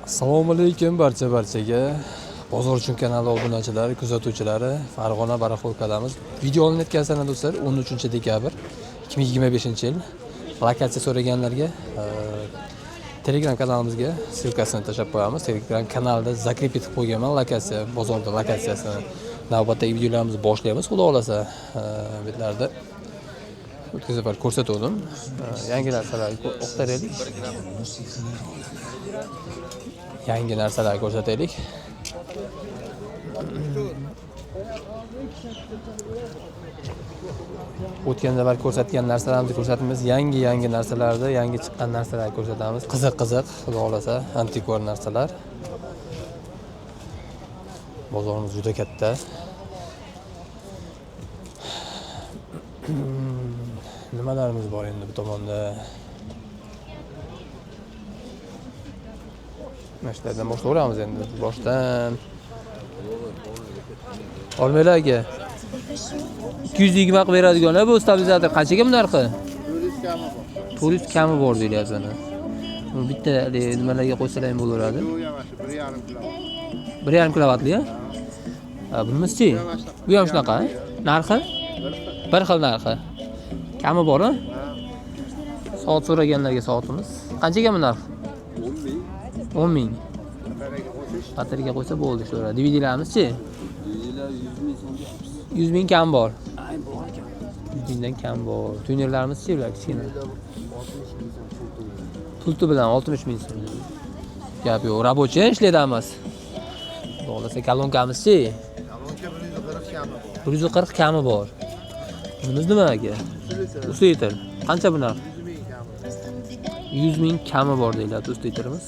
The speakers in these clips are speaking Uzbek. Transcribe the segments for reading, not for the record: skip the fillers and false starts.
Assalomu alaykum barchaga. Bozor uchun kanali obunachilari, kuzatuvchilari, Farg'ona Baraxolkadamiz. Video olinayotgan sana do'stlar 13-dekabr 2025-yil. Lokatsiya so'raganlarga Telegram kanalimizga ssilkasini tashlab qo'yamiz. Telegram kanalida zakrip etib qo'yganman lokatsiya, bozorda lokatsiyasini. Navbatdagi videolarimizni boshlaymiz, xudo xolasa. Bitlarda o'tkazib ko'rsatdim. Yangi narsalarni o'qtaraylik. Yangi narsalar ko'rsataylik. O'tgan safar ko'rsatgan narsalarimizni ko'rsatamiz. Yangi narsalarni, yangi chiqqan narsalarni ko'rsatamiz. Qiziq, xudo xolasa, antikvar narsalar. Bozorimiz juda katta. Nimalarimiz bor endi bu tomonda? Mashtadan boshlayveramiz endi. Boshdan. Olmaylar aka. 220 qilib beradiganlar bu stabilizator qanchaga bu narxi? 400 kami bor deyapti ana. Bu bitta nimalarga qo'ysalar ham bo'laveradi. 1,5 kilovatli ha? Bunisi-chi? Bu ham shunaqa, narxi? Bir xil narxi. Kami bor-a? Soat so'raganlarga soatimiz. Qanchaga bu narx? 10 ming. Batareyga qo'ysa bo'ldi shular. DVD'larimiz-chi? DVD'lar 100 ming kam bor. 100 mingdan kam bor. Tunerlarimiz-chi ular kichkina? Pulti bilan 60 ming so'm. Gap yo'q, рабочий ishlaydi emas. Bo'lmasa kalonkamiz-chi? Kalonka 140 kami bor. Bunimiz nima aka? Usteytir. Qancha bu narx? 100 ming kami bor deyiladi usteytirimiz.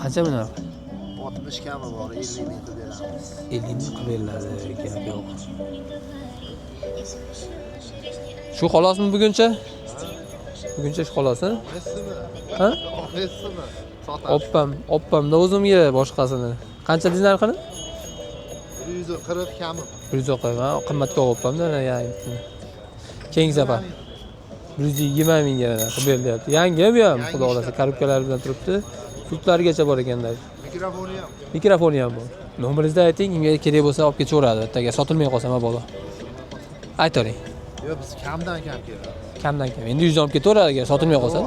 Qancha bu narx? 60 kami bor, 50 ming qilib beramiz. 50 ming qilib beriladi, gap yo'q. Shu xolosmi buguncha? Buguncha shu xolosmi? Ha? Oxirimi? Sotamiz. Oppamda o'zimga boshqasini. Qancha dedi narxini? 140 kami. 140 ha, qimmatga oppamda yana. Keyingi safar 120 mingga qilib berilyapti. Yangi bu ham, xudo xolasa, korobkalar bilan turibdi. Pultlarigacha bor ekanlar. Mikrofoni ham bor. Nomeringizni ayting, menga kerak bo'lsa olib ketaveradi. Ertaga sotilmay qolsa mabodo. Aytavering. Yo'q, biz kamdan kam keladi. Kamdan kam. Endi 100 olib ketaveradi agar sotilmay qolsa.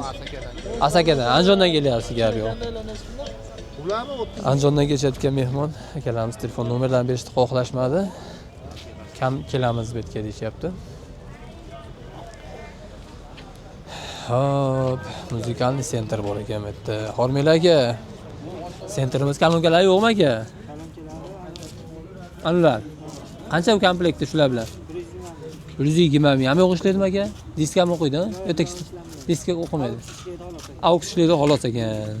Asakadan, Andijondan kelyapsiz, gap yo'q. Ularmi 30? Andijondan kelayotgan mehmon akalarimiz telefon nomerlarini berishni xohlashmadi. Kam kelamiz bu yerga deyapti. Hop, muzikalniy sentr bor ekan bu yerda. Hormanglar aka. Sentrimiz kalonkalar yo'qmi aka? Anlar. Qancha bu komplekti shular bilan? 120 ming. Hamma o'qishlaydi aka? Diskami o'qiydi? O'takchi. Diska o'qimaydi. Aux ishlaydi xolos ekan.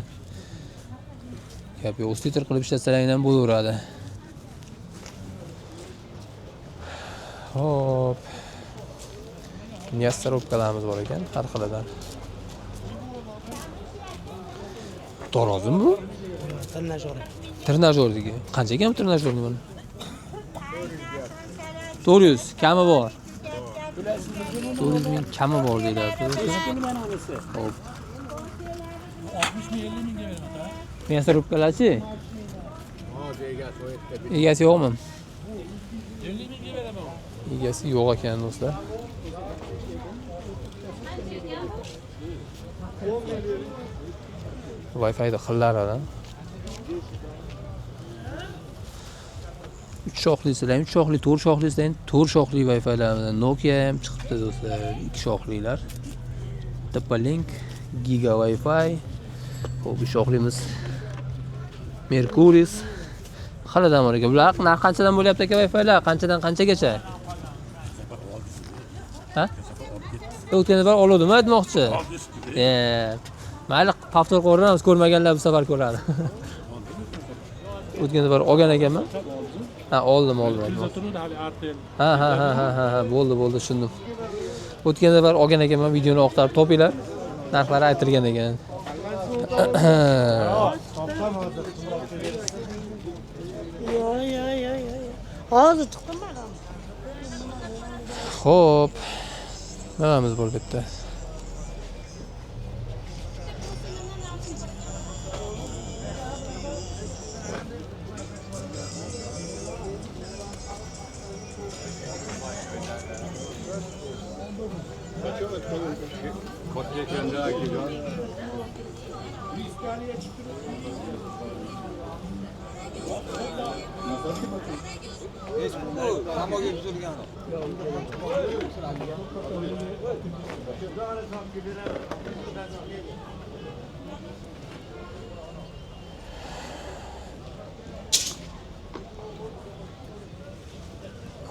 Gap yo'q, usteytir qilib ishlatsalar ham bo'laveradi. Hop. Niyastarobkalarimiz bor ekan, har xilidan. Torozmi bu? Trenajordagi. Qanchaga ham trenajorni buni? 400 kami bor. 400 ming kami bor deyiladi. Hop. 60 ming 50 mingga beraman. Niyastarobkalar-chi? Egasi yo'qmi? 50 mingga beraman. Egasi yo'q ekan do'stlar. Wi-Fi'da xillaridan. 3 shoxlisidan, 3 shoxli, 4 shoxlisidan, 4 shoxli Wi-Fi'lardan Nokia ham chiqibdi do'stlar, 2 shoxlilar. Topalink, Giga Wi-Fi. Xo'p, bu shoxlimiz Mercuris. Xalidan bor ekan. Bular narx qanchadan bo'lyapti aka Wi-Fi'lar? Qanchadan qanchagacha? Ha? O'tgan safar oluvdim, aytmoqchi. Mayli, повтор ko'ramiz, ko'rmaganlar bu safar ko'radi. O'tgan safar olgan ekanman. Ha, oldim. Ha, bo'ldi, tushundim. O'tgan safar olgan ekanman, videoni oqtarib topinglar. Narxlari aytilgan ekan. Hozir chiqdim men. Xo'p. Nimamiz bor bu yerda?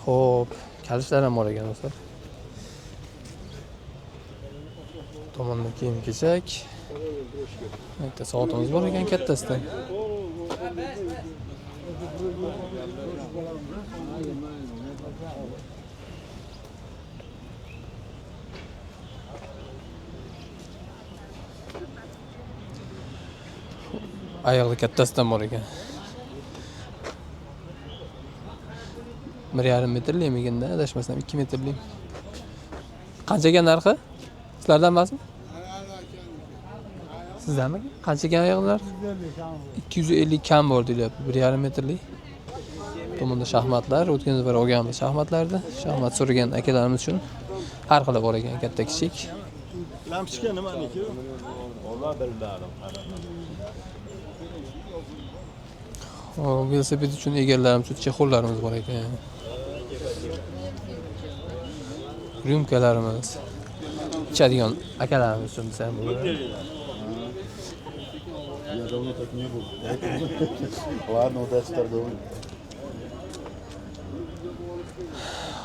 Xo'p, kalishlar ham bor ekan do'stlar. Tomonda kiyim-kechak. Bitta soatimiz bor ekan kattasida. Oyoqli kattasidan bor ekan. 1,5 metrli emiganda, adashmasam 2 metrli. Qancha ekan narxi? Sizlardan emasmi? Sizdanmi? Qancha ekan oyoqlar? 250 kam bor deyapti, 1,5 metrli. Tomonda shaxmatlar, o'tgan safar olganmiz shaxmatlarni. Shaxmat so'ragan akalarimiz uchun har xil bor ekan, katta kichik. Lampochka nimaniki? Alloh biladi. Velosiped uchun egallarimiz uchun chexollarimiz bor ekan. Ryumkalarimiz. Ichadigan akalarimiz uchun desam bo'ladi. Я давно так не был. Ладно, удачи торговли.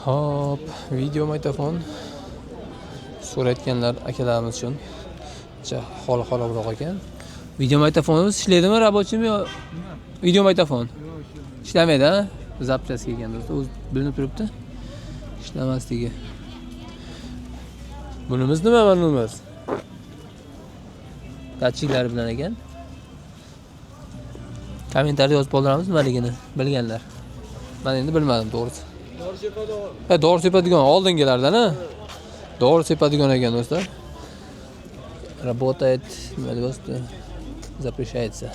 Hop, video magnitofon so'rayotganlar akalarimiz uchun xoli-xoli ekan. Video magnitofonimiz ishlaydimi, rabochimi yo video magnitofon? Ishlamaydi, ha? Zapchasi kelgan do'stlar, o'zi bilinib turibdi. Ishlamasligi. Bunimiz nima ma'lumot? Datchiklar bilan ekan. Kommentariyada yozib qoldiramiz nimaligini bilganlar. Men endi bilmadim to'g'risi. Dori sepadigan oldingilardan, ha? Dori sepadigan ekan do'stlar. Работает, nima deyapti? Запрещается.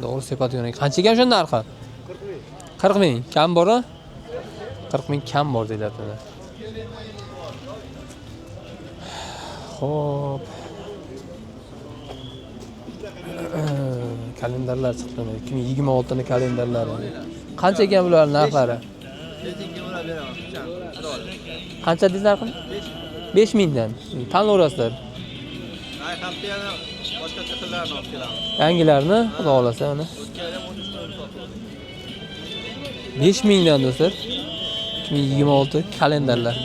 Dori sepadigan ekan. Qancha ekan o'sha narxi? 40 ming. Kam bor-a? 40 ming kam bor deyapti. Xo'p. Kalendarlar chiqdi. 2026 ni kalendarlari. Qancha ekan bular narxlari? Qancha deysiz narxini? 5 mingdan. Tanlaverasizlar. boshqa chiqinlarni olib kelamiz. Yangilarni, xudo xolasa mana. 5 mingdan do'stlar. 2026 kalendarlar.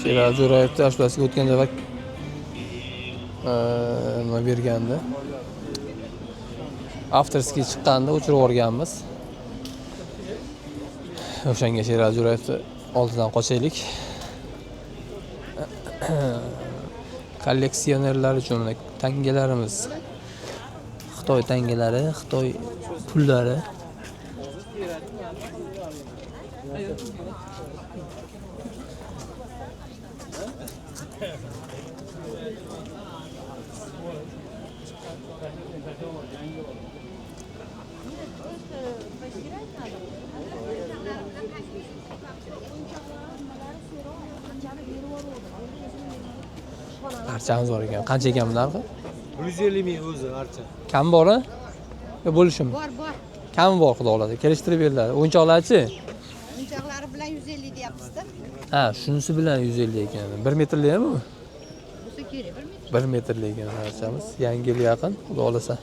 Sherali Jo'rayevni ashlasiga o'tgan safar nima bergandi. Afterski chiqqanda o'chirib yuborganmiz. O'shanga Sherali Jo'rayevni oldidan qochaylik. Kolleksionerlar uchun tangalarimiz. Xitoy tangalari, Xitoy pullari. Archamiz bor ekan. Qancha ekan bu narxi? 150 ming o'zi archa. Kam bor-a? Yo bo'lishimi? Bor. Kami bor xudo xolasa. Kelishtirib beriladi. O'yinchoqlarchi? O'yinchoqlari bilan 150 deyapsiz-da. Ha, shunisi bilan 150 ekan. 1 metrli ham u? Bo'lsa kerak 1 metr. 1 metrli ekan archamiz. Yangi yil yaqin, xudo xolasa.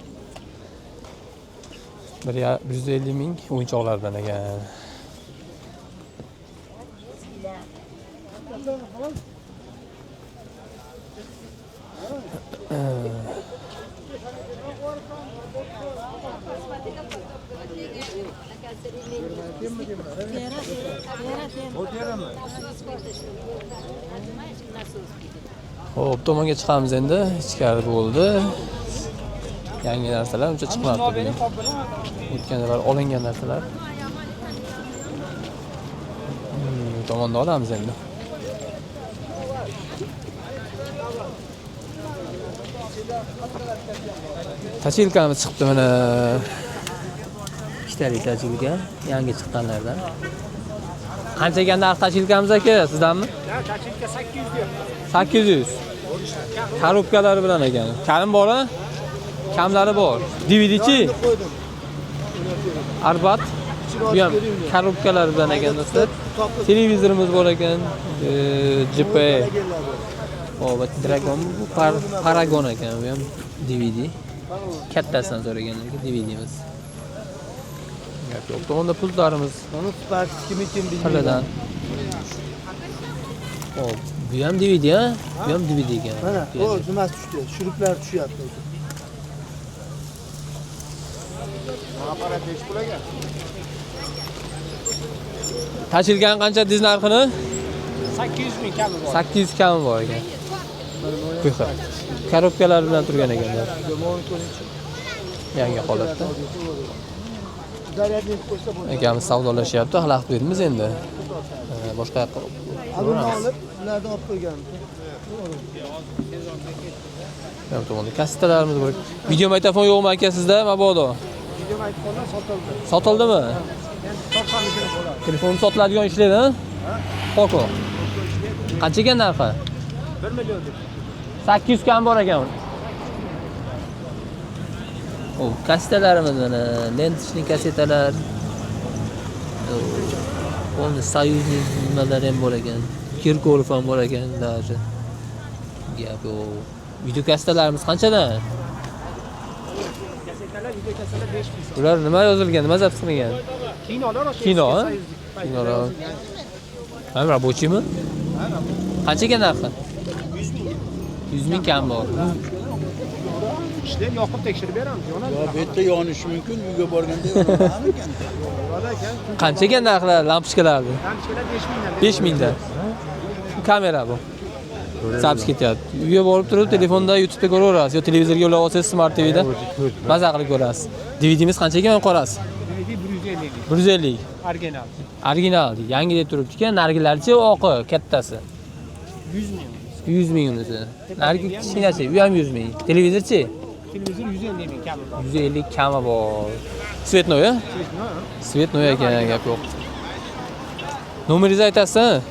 150 ming o'yinchoqlardan ekan. Xo'p, tomonga chiqamiz endi. Ichkari bo'ldi. Yangi narsalar uncha chiqmabdi bugun. O'tgan safar olingan narsalar. Tomonda olamiz endi. Tachilkamiz chiqdi mana. Ikkitalik tachilka, yangi chiqqanlardan. Qancha ekan narx tachilkamiz aka, sizdanmi? Tachilka 800 deyapti. 800. Korobkalari bilan ekan. Kalim bor-a? Kamlari bor. DVD-chi? Arbat. Bu ham korobkalar bilan ekan do'stlar. Televizorimiz bor ekan. GP. O, Dragon bu Paragon ekan, bu ham DVD. Kattasidan so'raganlarga DVDimiz. Gap yo'q. To'g'onda pullarimiz. Mana Spark kim bilmayman. Qaladan. Hop, bu ham DVD ha? Bu ham DVD ekan. Mana, o nimasi tushdi? Shuruplar tushyapti. Aparat nechi pul ekan? Tashilgan qancha diz narxini? 800 ming kami bor. 800 kami bor ekan. Bu xil. Korobkalar bilan turgan ekanlar. Yangi holatda. Zaryadni qo'ysa bo'ladi. Akamiz savdolashyapti, xalaqit beramiz endi. Boshqa yoqqa Aluni olib, ularni olib qo'ygan. Ham to'g'ri. Kassetalarimiz bor. Video magnitofon yo'qmi aka sizda? Mabodo. Video maytqonlar sotildi. Sotildimi? Endi topsanligini bo'ladi. Telefon sotiladigan ishlaydi, ha? Poco. Qancha ekan narxi? 1 million deb. 800 kam bor ekan. O, kassetalarimiz mana, Lentishning kassetalar. O'ni Soyuzning nimalari ham bor ekan. Kirkorov ham bor ekan, даже. Gap yo'q. Video kassetalarimiz qanchadan? Kasetalar, video kasetalar 5000 so'm. Ular nima yozilgan, nima zapt qilingan? Kinolar o'sha. Kino, ha? Kinolar. Ham rabochiymi? Qancha ekan narxi? 100 ming kam bor. Ishlar yoqib tekshirib beramiz, yonadi. Yo, bu yerda yonishi mumkin, uyga borganda yonaman ekan. Qancha ekan narxlar lampochkalarni? Lampochkalar 5000 dan. 5 mingdan. Kamera bu. Zaps ketyapti. Uyga borib turib telefonda YouTube'da ko'raverasiz yo televizorga ulab olsangiz Smart TV'da maza qilib ko'rasiz. DVD'miz qancha ekan qorasi? DVD 150. 150. Original. Original, yangi deb turibdi-ku, nargilarchi oqi kattasi. 100 ming. 100 ming unisi. Nargi kichkinasi, u ham 100 ming. Televizorchi? Televizor 150 ming kami bor. 150 kami bor. Svetnoy, a? Svetnoy ekan, gap yo'q. Nomeringizni aytasizmi?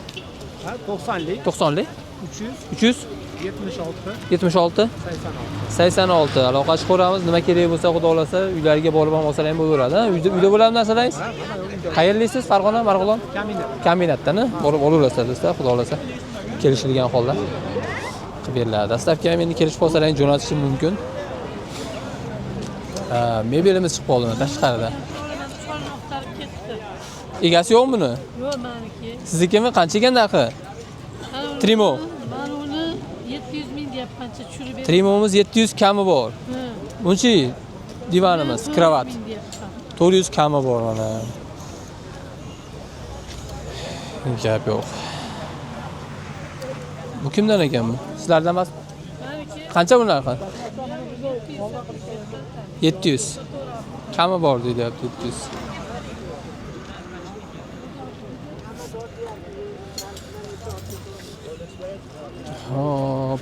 Ha, 90lik, 90lik 300, 300 76, 76 86. 86 aloqa chiqaramiz. Nima kerak bo'lsa, xudo xolasa, uylariga borib ham olsalar ham bo'laveradi. Uyda bo'ladimi narsalaringiz? Qayerlisiz? Farg'ona, Marg'ilon? Kaminat. Kombinatdan borib olaverasizlar do'stlar, xudo xolasa. Kelishilgan holda qilib beriladi. Dastavka ham endi kelishib qolsalar jo'natishi mumkin. Mebelimiz chiqib qoldi tashqarida. Egasi yo'qmi buni? Yo'q, meniki. Siznikimi? Qancha ekan narxi? Trimo. Men uni 700 ming deyapmancha tushirib bering. Trimomiz 700 kami bor. Bunchi divanimiz, kravat. 400 kami bor mana. Gap yo'q. Bu kimdan ekan bu? Sizlardan emas? Qancha bu narxi? 700. Kami bor deyapti 700. Hop.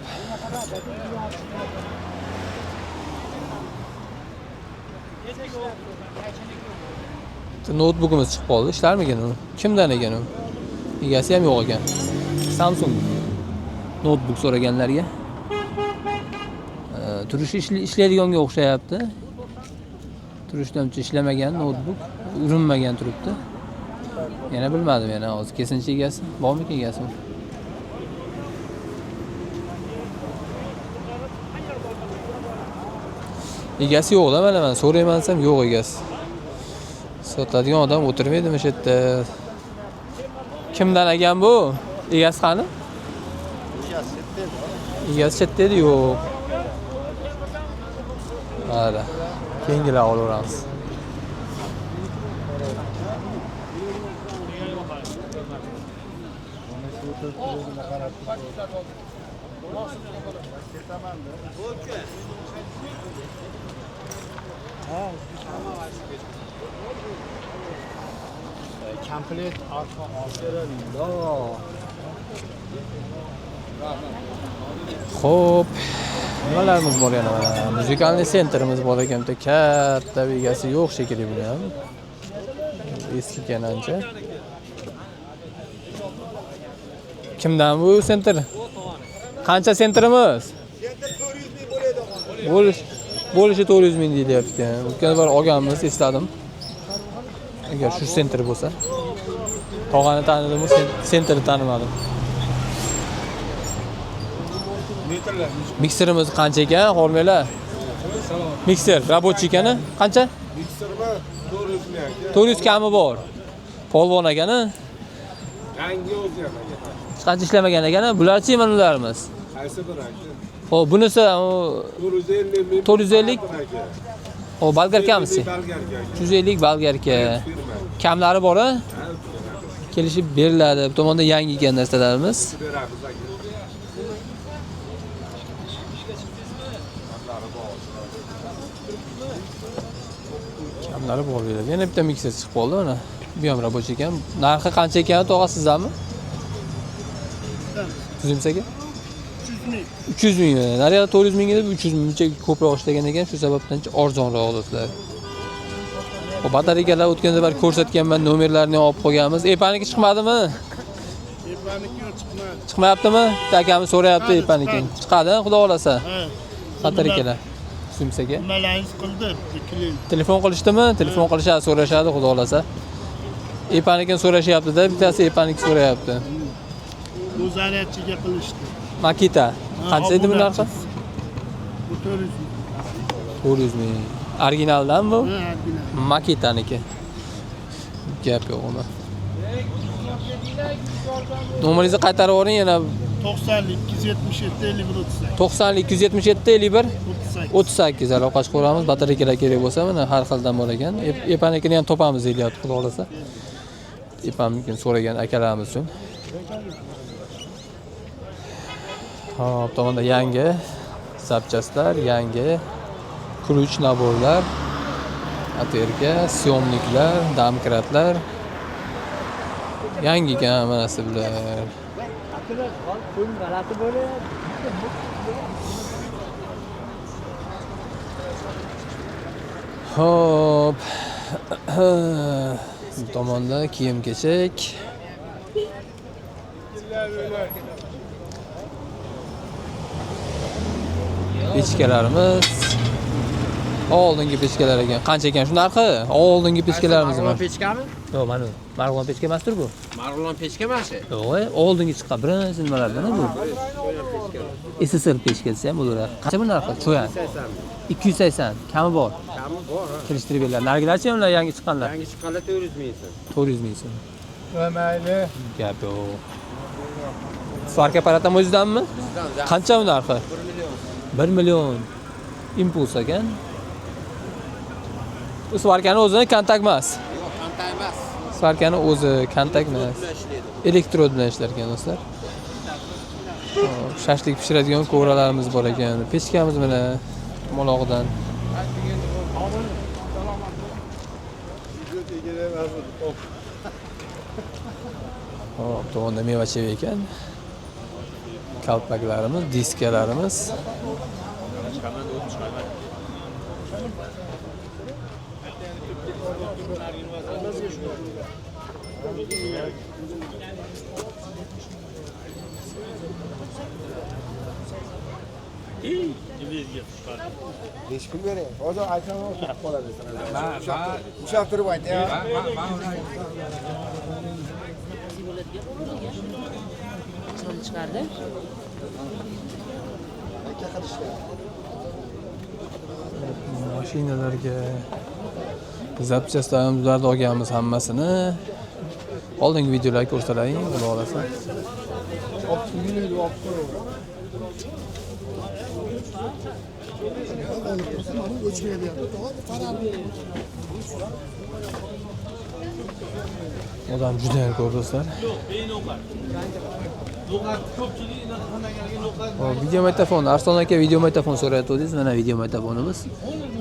Notebookimiz chiqib qoldi. Ishlarmikan u? Kimdan ekan u? Egasi ham yo'q ekan. Samsung notebook so'raganlarga. Turishi ishlaydiganga o'xshayapti. Turishdan-chi ishlamagan notebook, urinmagan turibdi. Yana bilmadim yana hozir kesinchi egasi, bormi egasi? Egasi yo'q-da, mana men so'rayman desam yo'q egasi. Sotadigan odam o'tirmaydimi o'sha yerda? Kimdan ekan bu? Egasi qani? Egasi chetda edi, yo'q. Mana. Keyingilar olaveramiz. Komplet arxa Xo'p, Nimalarimiz bor yana mana? Muzikalniy sentrimiz bor ekan, bitta katta egasi yo'q shekilli buni ham. Eski kanancha. Kimdan bu sentr? Qancha sentrimiz? Bo'lishi 400 ming deyilyapti ekan. O'tgan bor olganmiz, esladim. Agar shu sentr bo'lsa. Tog'ani tanidim, sentrni tanimadim. Mikserimiz qancha ekan? Hormanglar. Mikser rabochiy ekani? Qancha? Miksermi 400 ming. 400 kami bor. Polvon ekani? Rangi o'zgarmagan. Hech qancha ishlamagan ekani. Bularchi mana ularimiz. Qaysi biri aka? Xo'p, bunisi 450 ming. 450. Xo'p, balgarkamisi? Balgarka. 350 balgarka. Kamlari bor-a? Kelishib beriladi. Bu tomonda yangi ekan narsalarimiz. Beramiz aka. Kamlari bor beradi. Yana bitta mikser chiqib qoldi mana. Bu ham rabochiy ekan. Narxi qancha ekani tog'a sizlarmi? Tuzimsaga? 300 ming. Naryoqda 400 ming edi, 300 mingcha ko'proq ishlagan ekan, shu sababdan arzonroq do'stlar. Xo'p, batareyalar o'tgan safar ko'rsatganman, nomerlarini olib qo'yganmiz. Epaniki chiqmadimi? Epaniki chiqmadi. Chiqmayaptimi? Akamiz so'rayapti epaniki. Chiqadi, xudo xolasa. Ha. Batareyalar. Tuzimsaga. Nimalarni qildi? Klient. Telefon qilishdimi? Telefon qilishadi, so'rashadi, xudo xolasa. Epanikini so'rashyapti-da, bittasi epaniki so'rayapti. O'zaniyatchiga qilishdi. Makita. Qancha edi bu narxi? Bu 400 ming. 400 ming. Originaldanmi bu? Ha, original. Makitaniki. Gap yo'q uni. Nomeringizni qaytarib yuboring yana. 90 277 51 38. 90 277 51 38. 38 aloqa chiqaramiz. Batareyalar kerak bo'lsa mana har xildan bor ekan. Epanikini ham topamiz deyapti, xudo xolasa. Epanikini so'ragan akalarimiz uchun. Hop, tomonda yangi zapchastlar, yangi ключ naborlar, aterka, syomniklar, damkratlar. Yangi ekan hammasi bular. Hop. Bu tomonda kiyim-kechak. Pechkalarimiz. Oldingi pechkalar ekan. Qancha ekan shu narxi? Oldingi pechkalarimiz bor. Marg'ilon pechkami? Yo'q, mana bu. Marg'ilon pechka emasdir bu? Marg'ilon pechka emas. Yo'q, oldingi chiqqan birinchi nimalardan bu. SSL pechka desa ham bo'laveradi. Qancha bu narxi? Cho'yan. 280. Kami bor. Kami bor. Kirishtirib beradilar. Nargilarchi ular yangi chiqqanlar. Yangi chiqqanlar 400 ming so'm. 400 ming so'm. Mayli. Gap yo'q. Svarka apparatdan o'zidanmi? Qancha bu narxi? 1 million. Impuls ekan. Bu svarkani o'zi kontakt emas. Yo'q, qanday emas. Svarkani o'zi kontakt emas. Elektrod bilan ishlar ekan do'stlar. Shashlik pishiradigan ko'ralarimiz bor ekan. Pechkamiz mana molog'idan. Hop, to'g'onda meva cheva ekan. Kalpaklarimiz, diskalarimiz. Nechi pul bering? Hozir aytmam o'tib qoladi. Ushlab turib ayting. chiqardi. Mashinalarga zapchastlarimizni olganmiz hammasini. Oldingi videolarni ko'rsataylik, xudo xolasa. Odam juda ham ko'p do'stlar. Video mikrofon, Arslon aka video mikrofon so'rayotdingiz, mana video mikrofonimiz.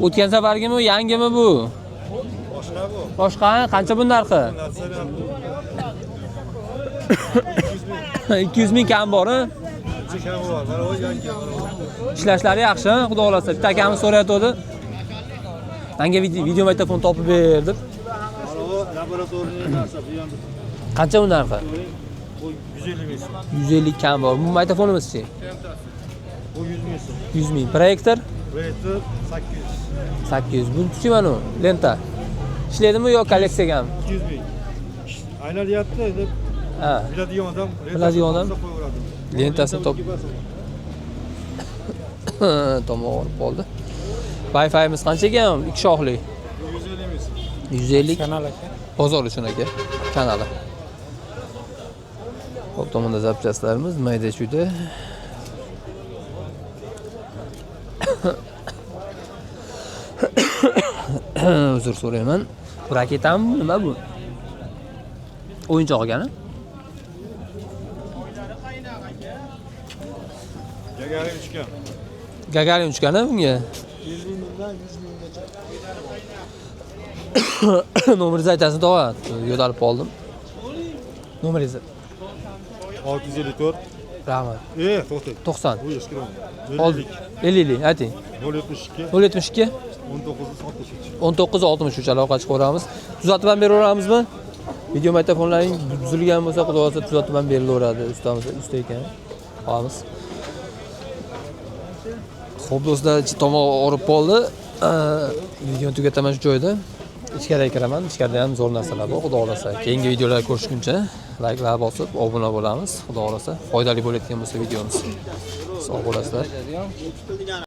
O'tgan safargimi, yangimi bu? Boshqa bu. Boshqa, qancha bu narxi? 200 ming kam bor-a? Ancha kami bor. Mana o yangi. Ishlashlari yaxshi, xudo xolasa. Bitta akamiz so'rayotdi. Menga video magnitofon topib ber deb. Mana o laboratoriyaning narsa bu yerda. Qancha u narxi? Bu 150 ming. 150 kam bor. Bu magnitofonimiz-chi? Bu 100 ming. 100 ming. Proyektor Proyektor 800. 800. Bunchi mana u lenta. Ishlaydimi yo kolleksiyagami? 200 ming. Aynalyapti deb Ha. biladigan odam. Biladigan odam. qo'yaveradi. Lentasini top. Tomog'i olib qoldi. Wi-Fi'miz qancha ekan? 2 shoxli. 150 ming. 150 Kanal aka. bozor uchun aka kanali. Xo'p, tomonda zapchastlarimiz mayda chuyda. Uzr so'rayman. Bu raketami nima bu? O'yinchoq ekani? Gagarin uchgan. Gagarin uchgani bunga. 50 mingdan 100 minggacha. Nomeringizni aytasizmi, tog'a? Yo'dalib qoldim. Nomeringizni. 654. Rahmat. To'xta. 90. Bu yoshga. 50 ayting. 072 072 19 63. 19 63 aloqa chiqaveramiz. Tuzatib ham beraveramizmi? Video magnitofonlaring buzilgan bo'lsa, xudo xolasa tuzatib ham berilaveradi. Ustamiz usta ekan. Qo'yamiz. Xo'p do'stlar, tomoq og'rib qoldi. Videoni tugataman shu joyda. Ichkariga kiraman. Ichkarida ham zo'r narsalar bor, xudo xolasa. Keyingi videolar ko'rishguncha layklar bosib, obuna bo'lamiz. Xudo xolasa, foydali bo'layotgan bo'lsa videomiz. Sog' bo'lasizlar.